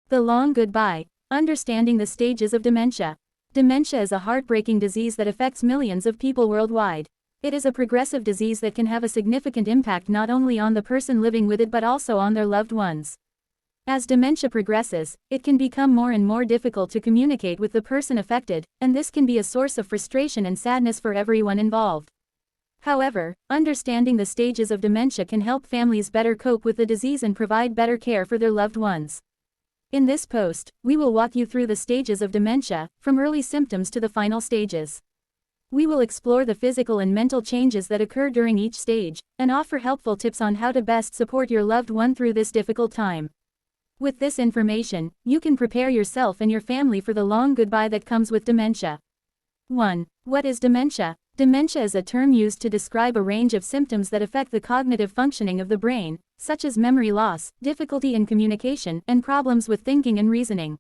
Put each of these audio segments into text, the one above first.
The long goodbye. Understanding the stages of dementia. Dementia is a heartbreaking disease that affects millions of people worldwide. It is a progressive disease that can have a significant impact not only on the person living with it but also on their loved ones. As dementia progresses, it can become more and more difficult to communicate with the person affected, and this can be a source of frustration and sadness for everyone involved. However, understanding the stages of dementia can help families better cope with the disease and provide better care for their loved ones. In this post, we will walk you through the stages of dementia, from early symptoms to the final stages. We will explore the physical and mental changes that occur during each stage, and offer helpful tips on how to best support your loved one through this difficult time. With this information, you can prepare yourself and your family for the long goodbye that comes with dementia. 1. What is dementia? Dementia is a term used to describe a range of symptoms that affect the cognitive functioning of the brain, such as memory loss, difficulty in communication, and problems with thinking and reasoning.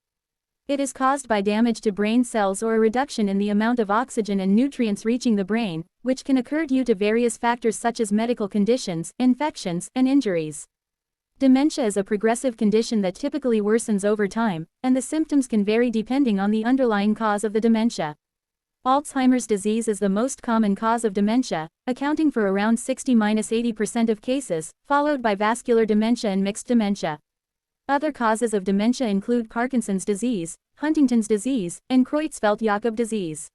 It is caused by damage to brain cells or a reduction in the amount of oxygen and nutrients reaching the brain, which can occur due to various factors such as medical conditions, infections, and injuries. Dementia is a progressive condition that typically worsens over time, and the symptoms can vary depending on the underlying cause of the dementia. Alzheimer's disease is the most common cause of dementia, accounting for around 60–80% of cases, followed by vascular dementia and mixed dementia. Other causes of dementia include Parkinson's disease, Huntington's disease, and Creutzfeldt-Jakob disease.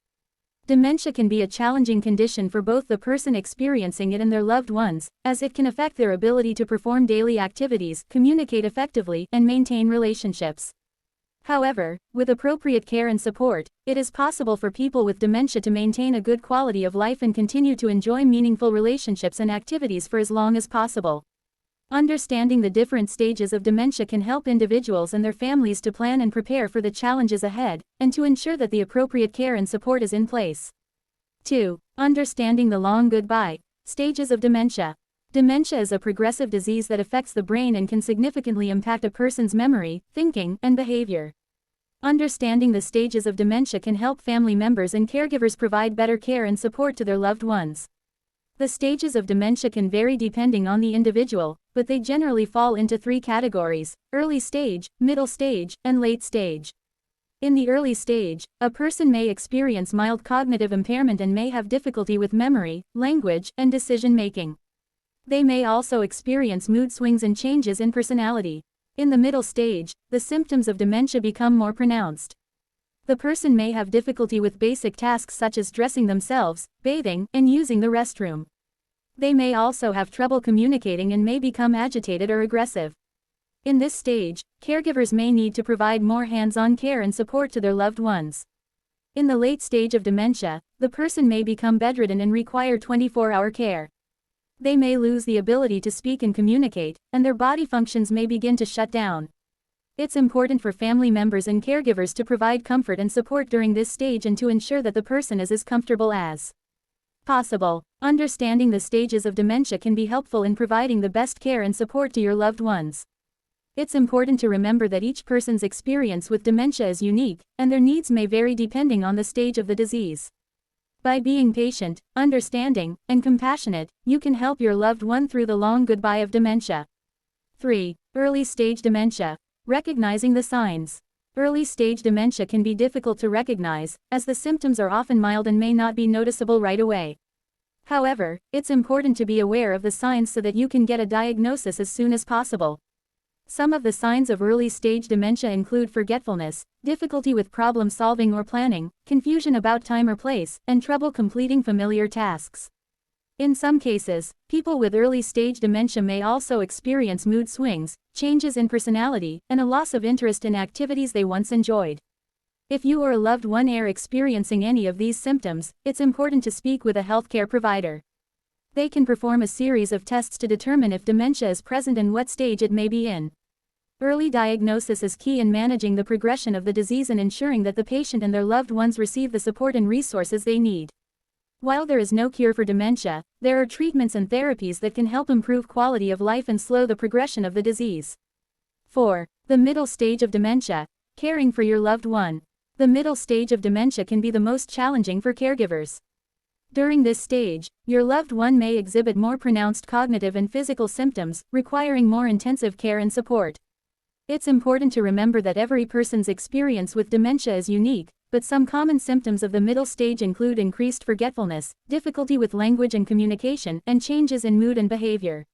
Dementia can be a challenging condition for both the person experiencing it and their loved ones, as it can affect their ability to perform daily activities, communicate effectively, and maintain relationships. However, with appropriate care and support, it is possible for people with dementia to maintain a good quality of life and continue to enjoy meaningful relationships and activities for as long as possible. Understanding the different stages of dementia can help individuals and their families to plan and prepare for the challenges ahead, and to ensure that the appropriate care and support is in place. 2. Understanding the long goodbye. Stages of dementia. Dementia is a progressive disease that affects the brain and can significantly impact a person's memory, thinking, and behavior. Understanding the stages of dementia can help family members and caregivers provide better care and support to their loved ones. The stages of dementia can vary depending on the individual, but they generally fall into 3 categories: early stage, middle stage, and late stage. In the early stage, a person may experience mild cognitive impairment and may have difficulty with memory, language, and decision-making. They may also experience mood swings and changes in personality. In the middle stage, the symptoms of dementia become more pronounced. The person may have difficulty with basic tasks such as dressing themselves, bathing, and using the restroom. They may also have trouble communicating and may become agitated or aggressive. In this stage, caregivers may need to provide more hands-on care and support to their loved ones. In the late stage of dementia, the person may become bedridden and require 24-hour care. They may lose the ability to speak and communicate, and their body functions may begin to shut down. It's important for family members and caregivers to provide comfort and support during this stage and to ensure that the person is as comfortable as possible. Understanding the stages of dementia can be helpful in providing the best care and support to your loved ones. It's important to remember that each person's experience with dementia is unique, and their needs may vary depending on the stage of the disease. By being patient, understanding, and compassionate, you can help your loved one through the long goodbye of dementia. 3. Early stage dementia. Recognizing the signs. Early stage dementia can be difficult to recognize, as the symptoms are often mild and may not be noticeable right away. However, it's important to be aware of the signs so that you can get a diagnosis as soon as possible. Some of the signs of early stage dementia include forgetfulness, difficulty with problem solving or planning, confusion about time or place, and trouble completing familiar tasks. In some cases, people with early stage dementia may also experience mood swings, changes in personality, and a loss of interest in activities they once enjoyed. If you or a loved one are experiencing any of these symptoms, it's important to speak with a healthcare provider. They can perform a series of tests to determine if dementia is present and what stage it may be in. Early diagnosis is key in managing the progression of the disease and ensuring that the patient and their loved ones receive the support and resources they need. While there is no cure for dementia, there are treatments and therapies that can help improve quality of life and slow the progression of the disease. 4. The middle stage of dementia. Caring for your loved one. The middle stage of dementia can be the most challenging for caregivers. During this stage, your loved one may exhibit more pronounced cognitive and physical symptoms, requiring more intensive care and support. It's important to remember that every person's experience with dementia is unique, but some common symptoms of the middle stage include increased forgetfulness, difficulty with language and communication, and changes in mood and behavior.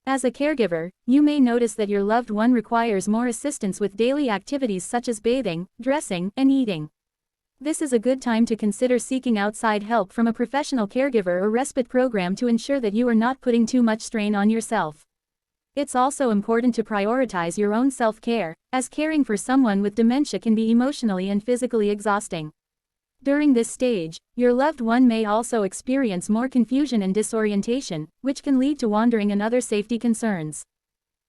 As a caregiver, you may notice that your loved one requires more assistance with daily activities such as bathing, dressing, and eating. This is a good time to consider seeking outside help from a professional caregiver or respite program to ensure that you are not putting too much strain on yourself. It's also important to prioritize your own self-care, as caring for someone with dementia can be emotionally and physically exhausting. During this stage, your loved one may also experience more confusion and disorientation, which can lead to wandering and other safety concerns.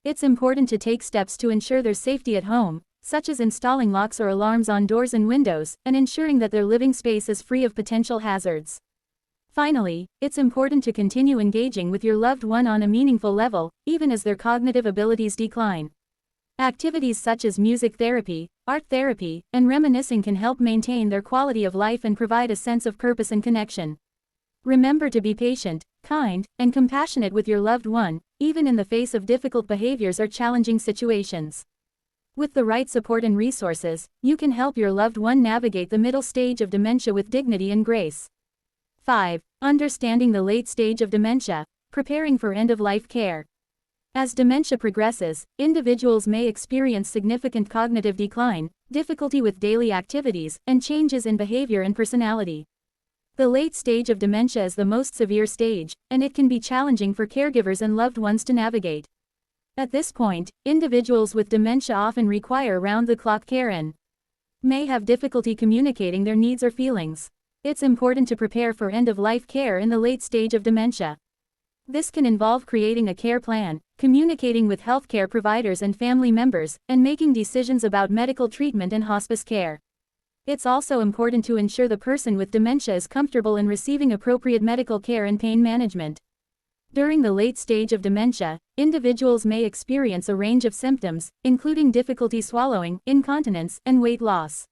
It's important to take steps to ensure their safety at home, such as installing locks or alarms on doors and windows, and ensuring that their living space is free of potential hazards. Finally, it's important to continue engaging with your loved one on a meaningful level, even as their cognitive abilities decline. Activities such as music therapy, art therapy, and reminiscing can help maintain their quality of life and provide a sense of purpose and connection. Remember to be patient, kind, and compassionate with your loved one, even in the face of difficult behaviors or challenging situations. With the right support and resources, you can help your loved one navigate the middle stage of dementia with dignity and grace. 5. Understanding the late stage of dementia, preparing for end-of-life care. As dementia progresses, individuals may experience significant cognitive decline, difficulty with daily activities, and changes in behavior and personality. The late stage of dementia is the most severe stage, and it can be challenging for caregivers and loved ones to navigate. At this point, individuals with dementia often require round-the-clock care and may have difficulty communicating their needs or feelings. It's important to prepare for end-of-life care in the late stage of dementia. This can involve creating a care plan, communicating with healthcare providers and family members, and making decisions about medical treatment and hospice care. It's also important to ensure the person with dementia is comfortable in receiving appropriate medical care and pain management. During the late stage of dementia, individuals may experience a range of symptoms, including difficulty swallowing, incontinence, and weight loss.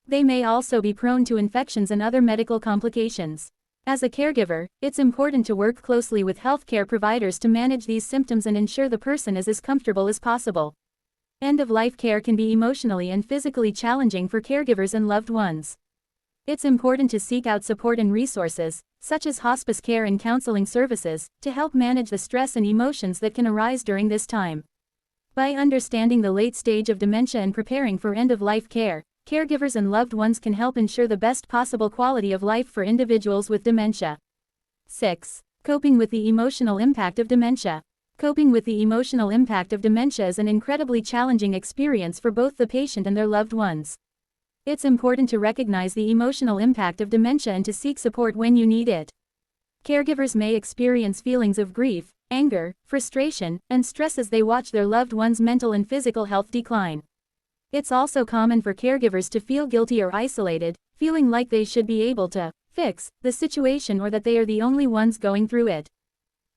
They may also be prone to infections and other medical complications. As a caregiver, it's important to work closely with healthcare providers to manage these symptoms and ensure the person is as comfortable as possible. End-of-life care can be emotionally and physically challenging for caregivers and loved ones. It's important to seek out support and resources, such as hospice care and counseling services, to help manage the stress and emotions that can arise during this time. By understanding the late stage of dementia and preparing for end-of-life care, caregivers and loved ones can help ensure the best possible quality of life for individuals with dementia. 6. Coping with the emotional impact of dementia. Coping with the emotional impact of dementia is an incredibly challenging experience for both the patient and their loved ones. It's important to recognize the emotional impact of dementia and to seek support when you need it. Caregivers may experience feelings of grief, anger, frustration, and stress as they watch their loved one's mental and physical health decline. It's also common for caregivers to feel guilty or isolated, feeling like they should be able to fix the situation or that they are the only ones going through it.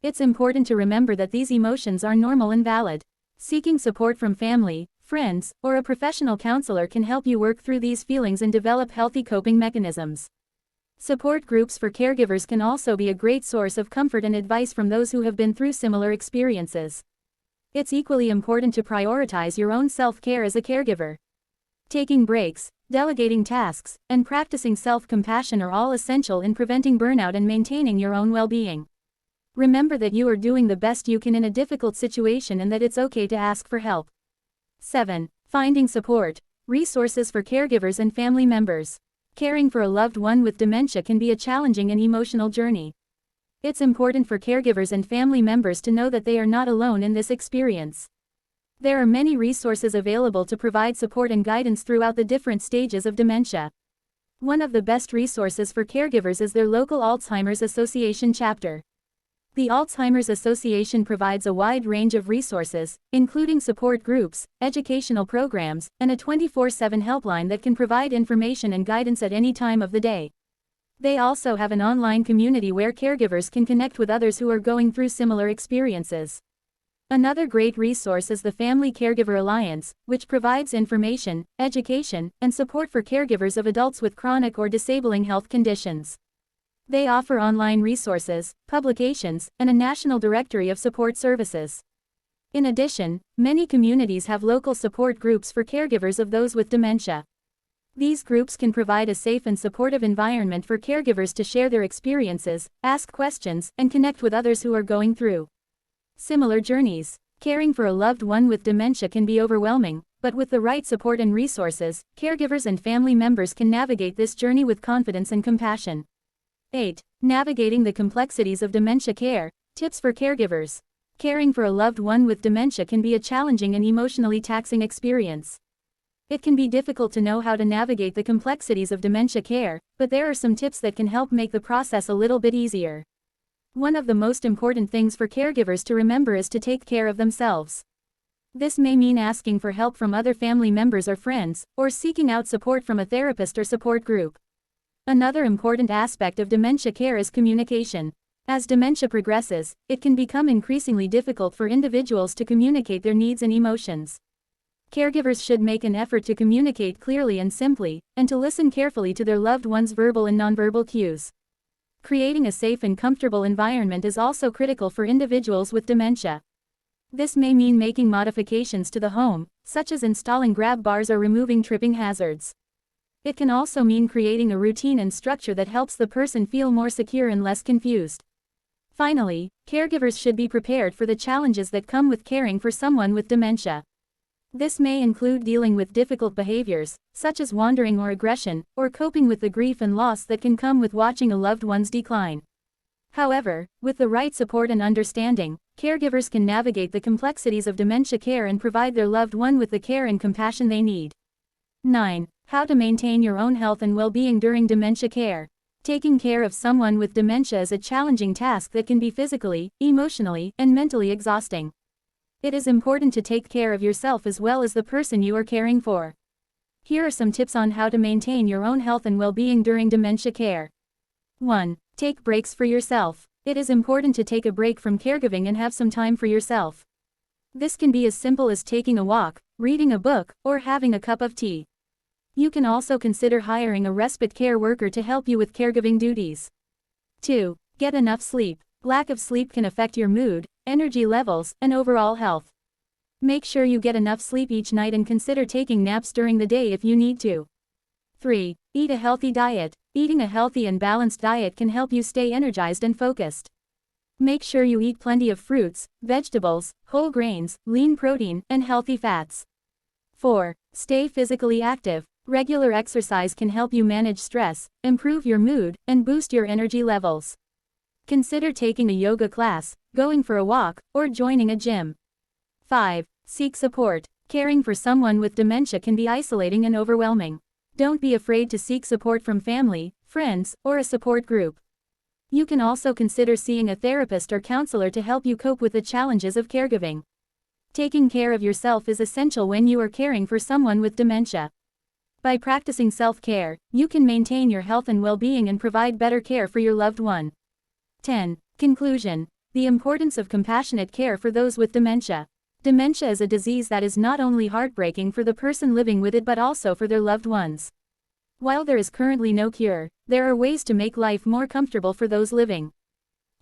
It's important to remember that these emotions are normal and valid. Seeking support from family, friends, or a professional counselor can help you work through these feelings and develop healthy coping mechanisms. Support groups for caregivers can also be a great source of comfort and advice from those who have been through similar experiences. It's equally important to prioritize your own self-care as a caregiver. Taking breaks, delegating tasks, and practicing self-compassion are all essential in preventing burnout and maintaining your own well-being. Remember that you are doing the best you can in a difficult situation and that it's okay to ask for help. 7. Finding support. Resources for caregivers and family members. Caring for a loved one with dementia can be a challenging and emotional journey. It's important for caregivers and family members to know that they are not alone in this experience. There are many resources available to provide support and guidance throughout the different stages of dementia. One of the best resources for caregivers is their local Alzheimer's Association chapter. The Alzheimer's Association provides a wide range of resources, including support groups, educational programs, and a 24/7 helpline that can provide information and guidance at any time of the day. They also have an online community where caregivers can connect with others who are going through similar experiences. Another great resource is the Family Caregiver Alliance, which provides information, education, and support for caregivers of adults with chronic or disabling health conditions. They offer online resources, publications, and a national directory of support services. In addition, many communities have local support groups for caregivers of those with dementia. These groups can provide a safe and supportive environment for caregivers to share their experiences, ask questions, and connect with others who are going through similar journeys. Caring for a loved one with dementia can be overwhelming, but with the right support and resources, caregivers and family members can navigate this journey with confidence and compassion. 8. Navigating the complexities of dementia care. Tips for caregivers. Caring for a loved one with dementia can be a challenging and emotionally taxing experience. It can be difficult to know how to navigate the complexities of dementia care, but there are some tips that can help make the process a little bit easier. One of the most important things for caregivers to remember is to take care of themselves. This may mean asking for help from other family members or friends, or seeking out support from a therapist or support group. Another important aspect of dementia care is communication. As dementia progresses, it can become increasingly difficult for individuals to communicate their needs and emotions. Caregivers should make an effort to communicate clearly and simply, and to listen carefully to their loved one's verbal and nonverbal cues. Creating a safe and comfortable environment is also critical for individuals with dementia. This may mean making modifications to the home, such as installing grab bars or removing tripping hazards. It can also mean creating a routine and structure that helps the person feel more secure and less confused. Finally, caregivers should be prepared for the challenges that come with caring for someone with dementia. This may include dealing with difficult behaviors, such as wandering or aggression, or coping with the grief and loss that can come with watching a loved one's decline. However, with the right support and understanding, caregivers can navigate the complexities of dementia care and provide their loved one with the care and compassion they need. 9. How to maintain your own health and well-being during dementia care. Taking care of someone with dementia is a challenging task that can be physically, emotionally, and mentally exhausting. It is important to take care of yourself as well as the person you are caring for. Here are some tips on how to maintain your own health and well-being during dementia care. 1. Take breaks for yourself. It is important to take a break from caregiving and have some time for yourself. This can be as simple as taking a walk, reading a book, or having a cup of tea. You can also consider hiring a respite care worker to help you with caregiving duties. 2. Get enough sleep. Lack of sleep can affect your mood, energy levels, and overall health. Make sure you get enough sleep each night and consider taking naps during the day if you need to. 3. Eat a healthy diet. Eating a healthy and balanced diet can help you stay energized and focused. Make sure you eat plenty of fruits, vegetables, whole grains, lean protein, and healthy fats. 4. Stay physically active. Regular exercise can help you manage stress, improve your mood, and boost your energy levels. Consider taking a yoga class, going for a walk, or joining a gym. 5. Seek support. Caring for someone with dementia can be isolating and overwhelming. Don't be afraid to seek support from family, friends, or a support group. You can also consider seeing a therapist or counselor to help you cope with the challenges of caregiving. Taking care of yourself is essential when you are caring for someone with dementia. By practicing self-care, you can maintain your health and well-being and provide better care for your loved one. 10. Conclusion. The importance of compassionate care for those with dementia. Dementia is a disease that is not only heartbreaking for the person living with it but also for their loved ones. While there is currently no cure, there are ways to make life more comfortable for those living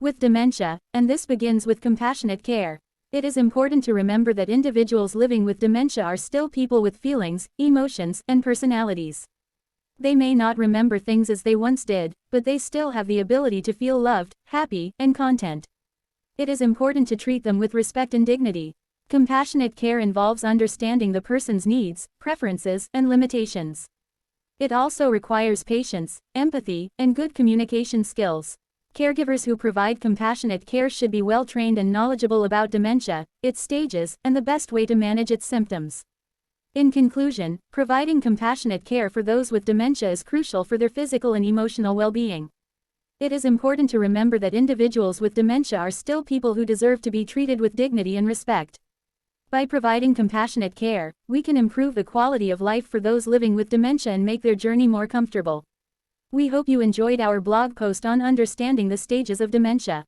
with dementia, and this begins with compassionate care. It is important to remember that individuals living with dementia are still people with feelings, emotions, and personalities. They may not remember things as they once did, but they still have the ability to feel loved, happy, and content. It is important to treat them with respect and dignity. Compassionate care involves understanding the person's needs, preferences, and limitations. It also requires patience, empathy, and good communication skills. Caregivers who provide compassionate care should be well-trained and knowledgeable about dementia, its stages, and the best way to manage its symptoms. In conclusion, providing compassionate care for those with dementia is crucial for their physical and emotional well-being. It is important to remember that individuals with dementia are still people who deserve to be treated with dignity and respect. By providing compassionate care, we can improve the quality of life for those living with dementia and make their journey more comfortable. We hope you enjoyed our blog post on understanding the stages of dementia.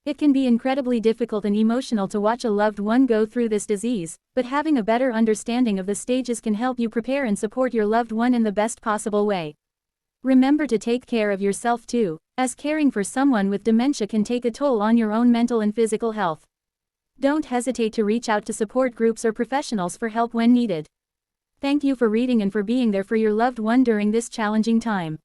It can be incredibly difficult and emotional to watch a loved one go through this disease, but having a better understanding of the stages can help you prepare and support your loved one in the best possible way. Remember to take care of yourself too, as caring for someone with dementia can take a toll on your own mental and physical health. Don't hesitate to reach out to support groups or professionals for help when needed. Thank you for reading and for being there for your loved one during this challenging time.